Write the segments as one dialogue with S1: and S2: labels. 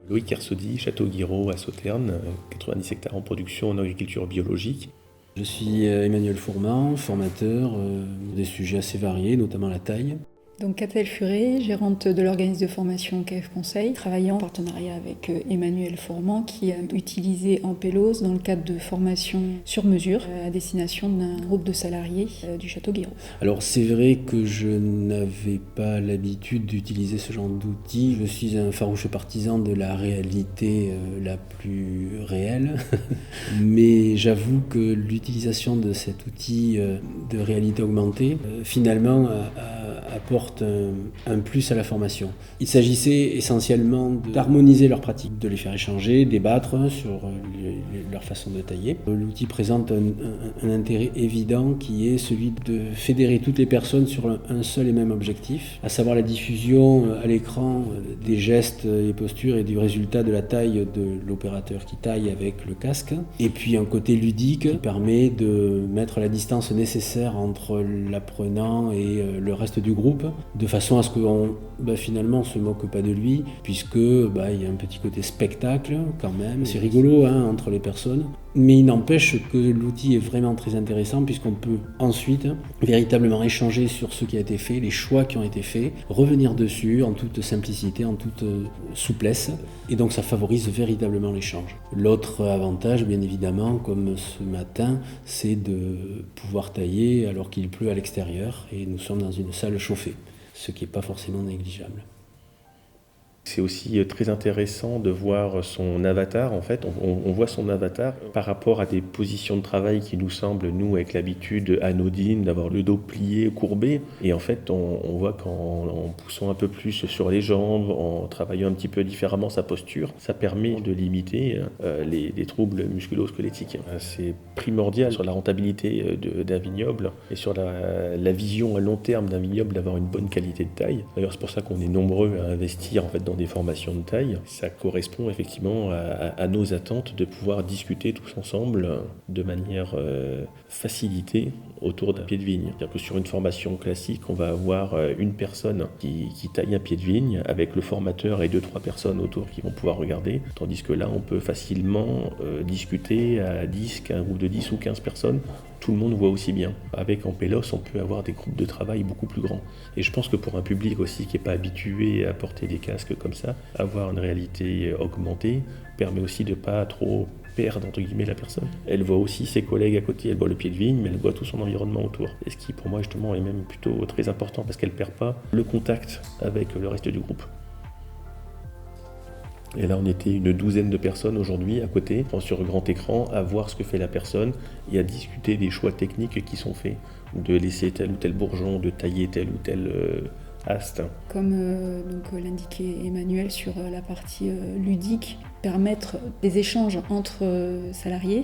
S1: Loïc Kersaudy, Château Guiraud à Sauternes, 90 hectares en production en agriculture biologique.
S2: Je suis Emmanuel Fourment, formateur des sujets assez variés, notamment la taille.
S3: Donc Catel Furé, gérante de l'organisme de formation KF Conseil, travaillant en partenariat avec Emmanuel Fourment qui a utilisé Ampélos dans le cadre de formation sur mesure à destination d'un groupe de salariés du Château Guiraud.
S2: Alors c'est vrai que je n'avais pas l'habitude d'utiliser ce genre d'outils. Je suis un farouche partisan de la réalité la plus réelle, mais j'avoue que l'utilisation de cet outil de réalité augmentée finalement apporte un plus à la formation. Il s'agissait essentiellement d'harmoniser leurs pratiques, de les faire échanger, débattre sur leur façon de tailler. L'outil présente un intérêt évident qui est celui de fédérer toutes les personnes sur un seul et même objectif, à savoir la diffusion à l'écran des gestes et postures et du résultat de la taille de l'opérateur qui taille avec le casque. Et puis un côté ludique qui permet de mettre la distance nécessaire entre l'apprenant et le reste du groupe, de façon à ce qu'on finalement se moque pas de lui, puisque il y a un petit côté spectacle quand même. C'est rigolo entre les personnes, mais il n'empêche que l'outil est vraiment très intéressant puisqu'on peut ensuite véritablement échanger sur ce qui a été fait, les choix qui ont été faits, revenir dessus en toute simplicité, en toute souplesse, et donc ça favorise véritablement l'échange. L'autre avantage, bien évidemment, comme ce matin, c'est de pouvoir tailler alors qu'il pleut à l'extérieur et nous sommes dans une salle chauffée, ce qui n'est pas forcément négligeable.
S1: C'est aussi très intéressant de voir son avatar. En fait, on voit son avatar par rapport à des positions de travail qui nous semblent, nous, avec l'habitude anodines, d'avoir le dos plié, courbé. Et en fait, on voit qu'en poussant un peu plus sur les jambes, en travaillant un petit peu différemment sa posture, ça permet de limiter les troubles musculo-squelettiques. C'est primordial sur la rentabilité d'un vignoble et sur la vision à long terme d'un vignoble d'avoir une bonne qualité de taille. D'ailleurs, c'est pour ça qu'on est nombreux à investir en fait dans des formations de taille. Ça correspond effectivement à nos attentes de pouvoir discuter tous ensemble de manière facilitée autour d'un pied de vigne. C'est-à-dire que sur une formation classique, on va avoir une personne qui taille un pied de vigne avec le formateur et 2-3 personnes autour qui vont pouvoir regarder, tandis que là, on peut facilement discuter à 10, un groupe de 10 ou 15 personnes. Tout le monde voit aussi bien. Avec Ampélos, on peut avoir des groupes de travail beaucoup plus grands. Et je pense que pour un public aussi qui n'est pas habitué à porter des casques comme ça, avoir une réalité augmentée permet aussi de ne pas trop perdre entre guillemets la personne. Elle voit aussi ses collègues à côté, elle voit le pied de vigne, mais elle voit tout son environnement autour. Et ce qui pour moi justement est même plutôt très important parce qu'elle ne perd pas le contact avec le reste du groupe. Et là, on était une douzaine de personnes aujourd'hui à côté, sur grand écran, à voir ce que fait la personne et à discuter des choix techniques qui sont faits, de laisser tel ou tel bourgeon, de tailler tel ou tel haste.
S3: Comme l'indiquait Emmanuel sur la partie ludique, permettre des échanges entre salariés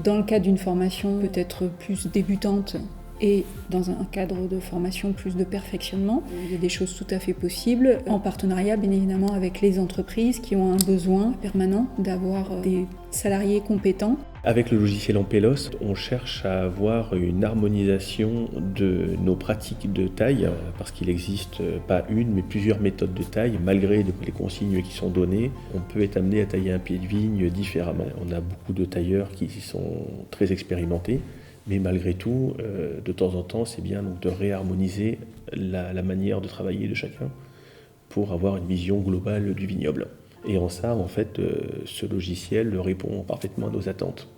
S3: dans le cadre d'une formation peut-être plus débutante et dans un cadre de formation plus de perfectionnement. Il y a des choses tout à fait possibles, en partenariat bien évidemment avec les entreprises qui ont un besoin permanent d'avoir des salariés compétents.
S1: Avec le logiciel Ampélos, on cherche à avoir une harmonisation de nos pratiques de taille, parce qu'il n'existe pas une, mais plusieurs méthodes de taille. Malgré les consignes qui sont données, on peut être amené à tailler un pied de vigne différemment. On a beaucoup de tailleurs qui sont très expérimentés. Mais malgré tout, de temps en temps, c'est bien donc de réharmoniser la manière de travailler de chacun pour avoir une vision globale du vignoble. Et en ça, en fait, ce logiciel répond parfaitement à nos attentes.